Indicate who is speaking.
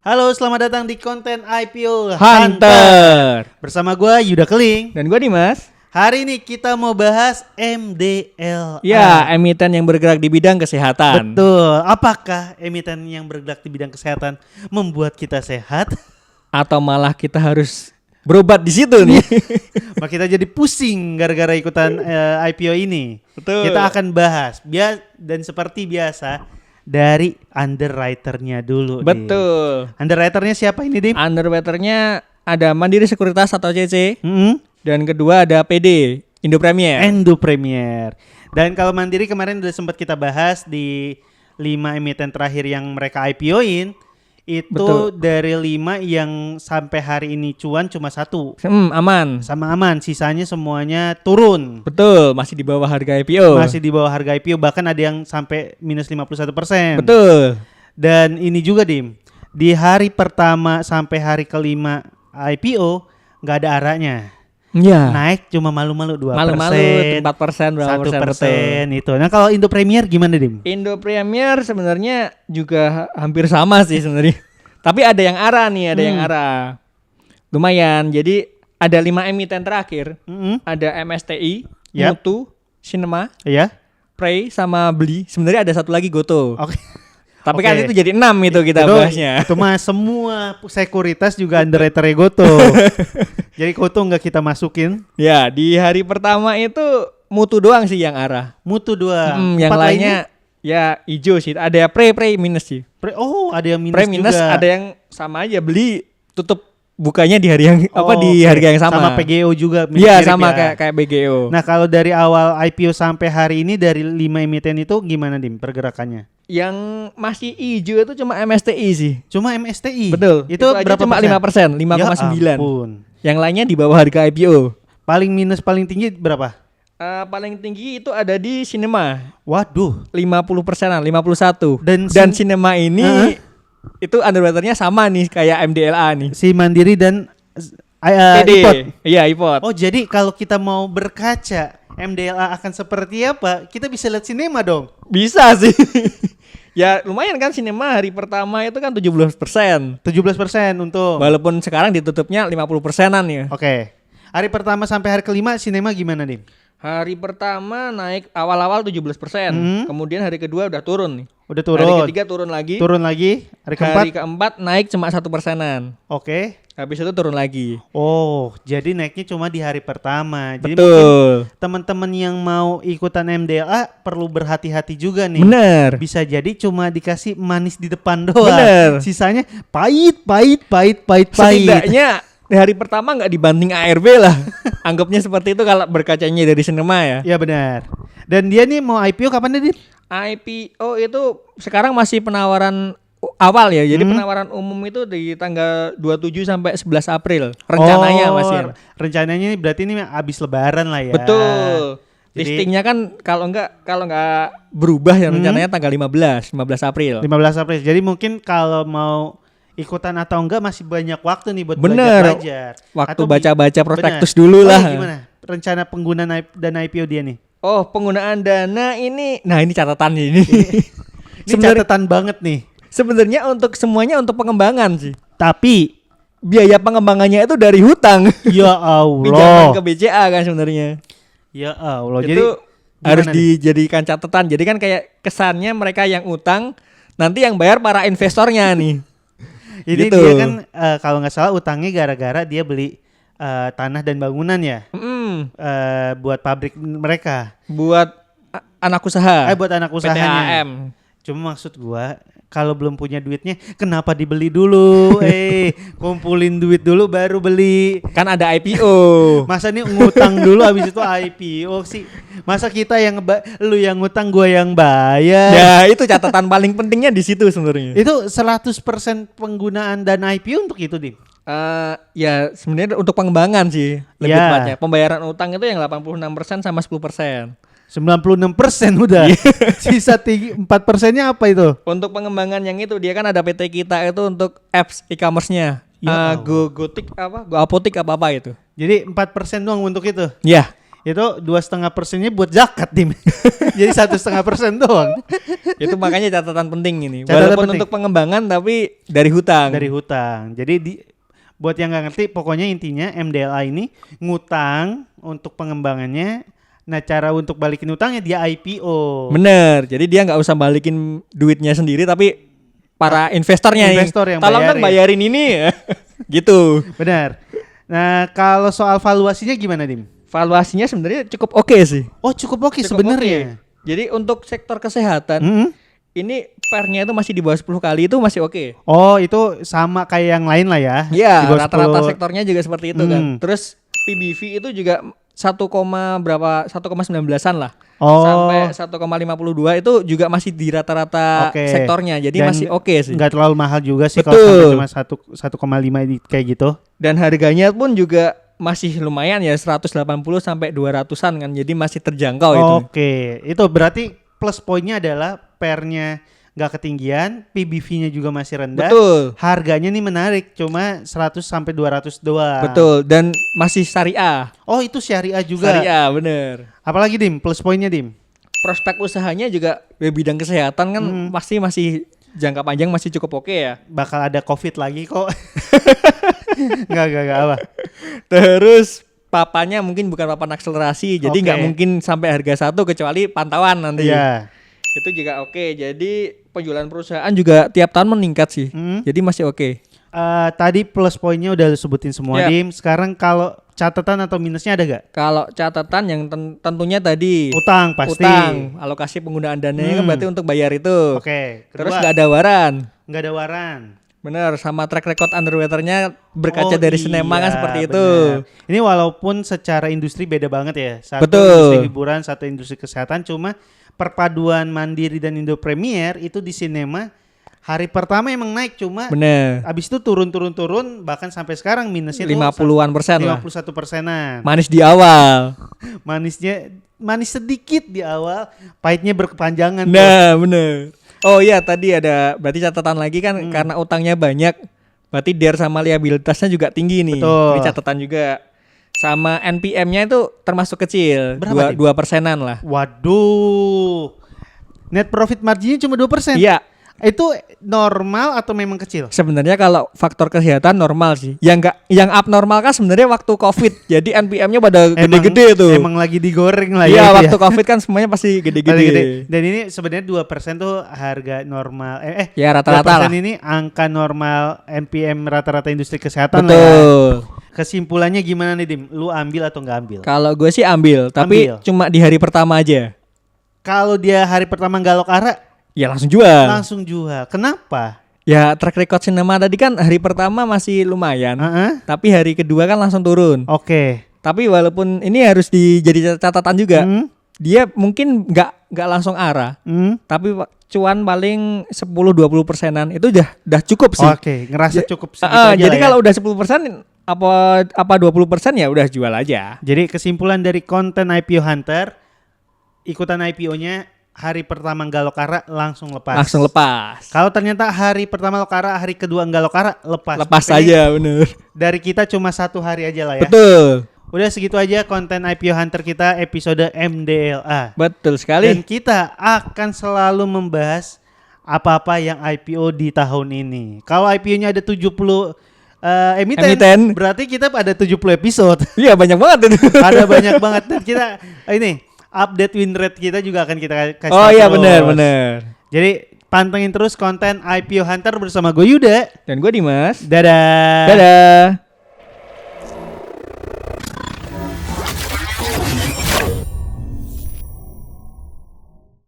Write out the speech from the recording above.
Speaker 1: Halo, selamat datang di konten IPO
Speaker 2: Hunter.
Speaker 1: Bersama gue Yuda Keling.
Speaker 2: Dan gue Dimas.
Speaker 1: Hari ini kita mau bahas MDLA.
Speaker 2: Ya, emiten yang bergerak di bidang kesehatan.
Speaker 1: Betul. Apakah emiten yang bergerak di bidang kesehatan membuat kita sehat?
Speaker 2: Atau malah kita harus berobat di situ nih?
Speaker 1: Maka kita jadi pusing gara-gara ikutan IPO ini.
Speaker 2: Betul.
Speaker 1: Kita akan bahas dan seperti biasa dari underwriter-nya dulu.
Speaker 2: Betul.
Speaker 1: Dim. Underwriter-nya siapa ini, Dim?
Speaker 2: Underwriter-nya ada Mandiri Sekuritas atau CC. Dan kedua ada PD, Indo Premier.
Speaker 1: Indo Premier. Dan kalau Mandiri kemarin udah sempat kita bahas di 5 emiten terakhir yang mereka IPO-in. Itu
Speaker 2: Betul.
Speaker 1: dari 5 yang sampai hari ini cuan cuma 1.
Speaker 2: Aman.
Speaker 1: Sama aman, sisanya semuanya turun.
Speaker 2: Betul, masih di bawah harga IPO.
Speaker 1: Masih di bawah harga IPO, bahkan ada yang sampai minus 51%.
Speaker 2: Betul.
Speaker 1: Dan ini juga, Dim, di hari pertama sampai hari kelima IPO nggak ada arahnya.
Speaker 2: Ya.
Speaker 1: Naik cuma malu-malu 2%.
Speaker 2: Malu-malu 4%, berapa
Speaker 1: 1% itu. Nah, kalau Indo Premier gimana, Dim?
Speaker 2: Indo Premier sebenarnya juga hampir sama sih sebenarnya. Tapi ada yang arah nih, ada yang arah. Lumayan. Jadi ada 5 emiten terakhir. Ada MSTI,
Speaker 1: Yap.
Speaker 2: Mutu, Cinema,
Speaker 1: Iya.
Speaker 2: Prey sama Beli. Sebenarnya ada satu lagi Goto.
Speaker 1: Oke.
Speaker 2: Tapi kan
Speaker 1: Oke.
Speaker 2: itu jadi 6 itu kita bahasnya.
Speaker 1: Itu mah semua sekuritas juga underwriter Goto. Jadi Goto nggak kita masukin.
Speaker 2: Ya, di hari pertama itu Mutu doang sih yang arah.
Speaker 1: Mutu 2.
Speaker 2: Yang lainnya ya hijau sih. Ada Prey minus sih.
Speaker 1: Ada yang minus
Speaker 2: Prey minus,
Speaker 1: juga.
Speaker 2: ada yang sama aja. Beli tutup bukanya di hari yang di
Speaker 1: oke.
Speaker 2: harga yang sama.
Speaker 1: Sama PGO juga.
Speaker 2: Iya,
Speaker 1: mirip
Speaker 2: sama
Speaker 1: ya.
Speaker 2: kayak BGO.
Speaker 1: Nah, kalau dari awal IPO sampai hari ini dari 5 emiten itu gimana, Dim, pergerakannya?
Speaker 2: Yang masih hijau itu cuma MSTI sih.
Speaker 1: Cuma MSTI.
Speaker 2: Betul.
Speaker 1: Itu
Speaker 2: aja
Speaker 1: berapa
Speaker 2: cuma
Speaker 1: persen?
Speaker 2: 5%, 5,9.
Speaker 1: Ya ampun.
Speaker 2: Yang lainnya di bawah harga IPO.
Speaker 1: Paling minus paling tinggi berapa?
Speaker 2: Paling tinggi itu ada di Cinema.
Speaker 1: Waduh.
Speaker 2: 50%-an, 51.
Speaker 1: Dan
Speaker 2: Cinema ini itu underwriternya sama nih kayak MDLA nih.
Speaker 1: Si Mandiri dan
Speaker 2: PD.
Speaker 1: IPOT.
Speaker 2: Iya, IPOT.
Speaker 1: Oh, jadi kalau kita mau berkaca MDLA akan seperti apa, kita bisa lihat sinema dong.
Speaker 2: Bisa sih. Ya lumayan kan Cinema hari pertama itu kan 17%.
Speaker 1: 17% untung.
Speaker 2: Walaupun sekarang ditutupnya 50%-an ya.
Speaker 1: Oke. Hari pertama sampai hari kelima sinema gimana, Dim?
Speaker 2: Hari pertama naik awal-awal 17%. Kemudian hari kedua udah turun nih.
Speaker 1: Udah turun.
Speaker 2: Hari ketiga turun lagi.
Speaker 1: Turun lagi. Hari keempat.
Speaker 2: Hari keempat naik cuma 1%-an.
Speaker 1: Oke.
Speaker 2: Habis itu turun lagi.
Speaker 1: Oh, jadi naiknya cuma di hari pertama. Jadi mungkin
Speaker 2: Betul.
Speaker 1: teman-teman yang mau ikutan MDLA perlu berhati-hati juga nih.
Speaker 2: Bener.
Speaker 1: Bisa jadi cuma dikasih manis di depan doang.
Speaker 2: Bener.
Speaker 1: Sisanya pahit.
Speaker 2: Setidaknya di hari pertama nggak dibanding ARB lah. Anggapnya seperti itu kalau berkacanya dari sinema ya.
Speaker 1: Ya benar. Dan dia nih mau IPO kapan nih, Dim?
Speaker 2: IPO itu sekarang masih penawaran awal ya. Jadi penawaran umum itu di tanggal 27 sampai 11 April. Rencananya masih.
Speaker 1: Rencananya ini berarti ini habis lebaran lah ya.
Speaker 2: Betul.
Speaker 1: Jadi,
Speaker 2: listingnya kan kalau nggak berubah ya rencananya tanggal 15 April.
Speaker 1: 15 April. Jadi mungkin kalau mau ikutan atau enggak masih banyak waktu nih buat
Speaker 2: Bener.
Speaker 1: belajar.
Speaker 2: Waktu baca-baca prospektus dulu lah.
Speaker 1: Gimana? Rencana penggunaan dana IPO dia nih?
Speaker 2: Oh, penggunaan dana ini. Nah, ini catatan ini.
Speaker 1: Ini catatan banget nih.
Speaker 2: Sebenarnya untuk semuanya untuk pengembangan sih.
Speaker 1: Tapi
Speaker 2: Biaya pengembangannya itu dari hutang.
Speaker 1: ya Allah.
Speaker 2: Pinjaman ke BCA kan sebenarnya.
Speaker 1: Ya Allah.
Speaker 2: Itu
Speaker 1: Jadi
Speaker 2: harus
Speaker 1: gimana nih?
Speaker 2: dijadikan catatan. Jadi kan kayak kesannya mereka yang utang, nanti yang bayar para investornya nih.
Speaker 1: Ini
Speaker 2: gitu.
Speaker 1: dia kan kalau nggak salah utangnya gara-gara dia beli tanah dan bangunan ya. Buat pabrik mereka.
Speaker 2: Buat anak usaha.
Speaker 1: Buat anak usahanya.
Speaker 2: PTHM.
Speaker 1: Cuma maksud gua kalau belum punya duitnya kenapa dibeli dulu? Kumpulin duit dulu baru beli.
Speaker 2: Kan ada IPO.
Speaker 1: Masa nih ngutang dulu habis itu IPO sih? Masa kita yang lu yang ngutang gua yang bayar?
Speaker 2: Ya, itu catatan paling pentingnya di situ sebenarnya.
Speaker 1: Itu 100% penggunaan dana IPO untuk itu, Dim.
Speaker 2: Ya sebenarnya untuk pengembangan sih lebih
Speaker 1: Ya.
Speaker 2: tepatnya. Pembayaran utang itu yang 86% sama 10%.
Speaker 1: 96% udah. Sisa 4%-nya apa itu?
Speaker 2: Untuk pengembangan yang itu dia kan ada PT kita itu untuk apps e-commerce-nya.
Speaker 1: Ya Allah.
Speaker 2: Go Gotik apa? Go Apotik apa itu.
Speaker 1: Jadi 4% doang untuk itu.
Speaker 2: Ya.
Speaker 1: Itu 2,5%-nya buat zakat, Dim. Jadi 1,5% doang.
Speaker 2: Itu makanya catatan penting ini.
Speaker 1: Catatan
Speaker 2: Walaupun
Speaker 1: penting.
Speaker 2: untuk pengembangan tapi dari hutang.
Speaker 1: Dari hutang. Jadi buat yang nggak ngerti, pokoknya intinya MDLA ini ngutang untuk pengembangannya. Nah, cara untuk balikin utangnya dia IPO.
Speaker 2: Bener. Jadi dia nggak usah balikin duitnya sendiri tapi para investornya
Speaker 1: Investor yang
Speaker 2: tolong dong bayarin ini ya. Gitu.
Speaker 1: Benar. Nah, kalau soal valuasinya gimana, Dim?
Speaker 2: Valuasinya sebenarnya cukup oke sih.
Speaker 1: Oh, cukup oke
Speaker 2: Cukup
Speaker 1: sebenarnya.
Speaker 2: oke. Jadi untuk sektor kesehatan
Speaker 1: Mm-mm.
Speaker 2: ini pernya itu masih di bawah 10 kali itu masih oke.
Speaker 1: Oh, itu sama kayak yang lain lah ya.
Speaker 2: Iya,
Speaker 1: Di bawah
Speaker 2: rata-rata
Speaker 1: 10.
Speaker 2: sektornya juga seperti itu kan. Terus PBV itu juga 1,19-an lah.
Speaker 1: Oh.
Speaker 2: Sampai 1,52 itu juga masih di rata-rata
Speaker 1: Oke.
Speaker 2: sektornya. Jadi
Speaker 1: Dan
Speaker 2: masih oke sih.
Speaker 1: Nggak terlalu mahal juga sih
Speaker 2: Betul.
Speaker 1: kalau sampai cuma 1,5 kayak gitu.
Speaker 2: Dan harganya pun juga masih lumayan ya 180 sampai 200-an kan. Jadi masih terjangkau itu.
Speaker 1: Oke, itu berarti plus poinnya adalah pernya nggak ketinggian, PBV-nya juga masih rendah.
Speaker 2: Betul.
Speaker 1: Harganya nih menarik, cuma 100 sampai 200 doang.
Speaker 2: Betul, dan masih syariah.
Speaker 1: Oh, itu syariah juga.
Speaker 2: Syariah, bener.
Speaker 1: Apalagi, Dim? Plus poinnya, Dim?
Speaker 2: Prospek usahanya juga di bidang kesehatan kan pasti masih jangka panjang masih cukup oke ya.
Speaker 1: Bakal ada COVID lagi kok. Enggak apa.
Speaker 2: Terus papannya mungkin bukan papan akselerasi, jadi
Speaker 1: Oke.
Speaker 2: nggak mungkin sampai harga 1 kecuali pantauan nanti.
Speaker 1: Iya.
Speaker 2: Itu juga oke. Jadi penjualan perusahaan juga tiap tahun meningkat sih. Jadi masih oke.
Speaker 1: Tadi plus poinnya udah lu sebutin semua,
Speaker 2: Ya.
Speaker 1: Dim. Sekarang kalau catatan atau minusnya ada gak?
Speaker 2: Kalau catatan yang tentunya tadi
Speaker 1: Utang pasti.
Speaker 2: utang, alokasi penggunaan dananya kan berarti untuk bayar itu.
Speaker 1: Oke.
Speaker 2: Terus
Speaker 1: Kedua,
Speaker 2: nggak ada waran.
Speaker 1: nggak ada waran.
Speaker 2: Bener, sama track record underwaternya berkaca
Speaker 1: Oh,
Speaker 2: dari Sinema kan
Speaker 1: iya,
Speaker 2: seperti itu.
Speaker 1: benar. Ini walaupun secara industri beda banget ya. Satu
Speaker 2: Betul.
Speaker 1: industri hiburan, satu industri kesehatan. Cuma perpaduan Mandiri dan Indo Premier itu di Sinema hari pertama emang naik. Cuma
Speaker 2: Bener.
Speaker 1: abis itu turun. Bahkan sampai sekarang minusnya tuh
Speaker 2: 50-an% lah.
Speaker 1: 51%-an.
Speaker 2: Manis di awal.
Speaker 1: Manis sedikit di awal, pahitnya berkepanjangan. tuh.
Speaker 2: Nah, bener. Oh iya, tadi ada berarti catatan lagi kan karena utangnya banyak. Berarti DER sama liabilitasnya juga tinggi nih.
Speaker 1: Betul.
Speaker 2: Ini catatan juga. Sama NPM-nya itu termasuk kecil.
Speaker 1: Berapa,
Speaker 2: 2%-an lah.
Speaker 1: Waduh. Net profit marginnya cuma 2%.
Speaker 2: Iya.
Speaker 1: Itu normal atau memang kecil?
Speaker 2: Sebenarnya kalau faktor kesehatan normal sih. Yang abnormal kan sebenarnya waktu Covid. Jadi NPM-nya pada gede-gede tuh.
Speaker 1: Emang lagi digoreng lah
Speaker 2: Iya,
Speaker 1: ya.
Speaker 2: waktu Covid kan semuanya pasti
Speaker 1: Paling
Speaker 2: gede-gede.
Speaker 1: gede. Dan ini sebenarnya 2% tuh harga normal.
Speaker 2: Ya, rata-rata
Speaker 1: 2%
Speaker 2: lah.
Speaker 1: ini angka normal NPM rata-rata industri kesehatan lah ya.
Speaker 2: Betul.
Speaker 1: Kesimpulannya gimana nih, Dim? Lu ambil atau nggak ambil?
Speaker 2: Kalau gue sih ambil, tapi
Speaker 1: Ambil.
Speaker 2: cuma di hari pertama aja.
Speaker 1: Kalau dia hari pertama galok arah,
Speaker 2: Ya langsung jual.
Speaker 1: langsung jual. Kenapa?
Speaker 2: Ya track record Sinema tadi kan hari pertama masih lumayan,
Speaker 1: Heeh.
Speaker 2: tapi hari kedua kan langsung turun.
Speaker 1: Oke.
Speaker 2: Tapi walaupun ini harus jadi catatan juga,
Speaker 1: Hmm.
Speaker 2: dia mungkin nggak langsung arah,
Speaker 1: Hmm.
Speaker 2: tapi cuan paling 10-20%-an itu udah cukup sih.
Speaker 1: Oke, ngerasa cukup segitu aja
Speaker 2: Jadi
Speaker 1: lah ya.
Speaker 2: kalau udah 10% apa 20% ya udah jual aja.
Speaker 1: Jadi kesimpulan dari konten IPO Hunter, ikutan IPO-nya hari pertama nggak lokara langsung lepas.
Speaker 2: Langsung lepas.
Speaker 1: Kalau ternyata hari pertama lokara, hari kedua nggak lokara, lepas.
Speaker 2: Lepas
Speaker 1: Tapi ini
Speaker 2: aja bener.
Speaker 1: Dari kita cuma 1 hari aja lah ya.
Speaker 2: Betul.
Speaker 1: Udah segitu aja konten IPO Hunter kita episode MDLA.
Speaker 2: Betul
Speaker 1: Dan
Speaker 2: sekali.
Speaker 1: kita akan selalu membahas apa-apa yang IPO di tahun ini. Kalau IPO-nya ada 70 emiten, berarti kita ada 70 episode.
Speaker 2: Iya banyak banget itu.
Speaker 1: Ada banyak banget dan kita ini update win rate kita juga akan kita kasih.
Speaker 2: Oh iya
Speaker 1: terus.
Speaker 2: benar.
Speaker 1: Jadi pantengin terus konten IPO Hunter bersama gue Yuda.
Speaker 2: Dan gue Dimas.
Speaker 1: Dadah.
Speaker 2: Dadah.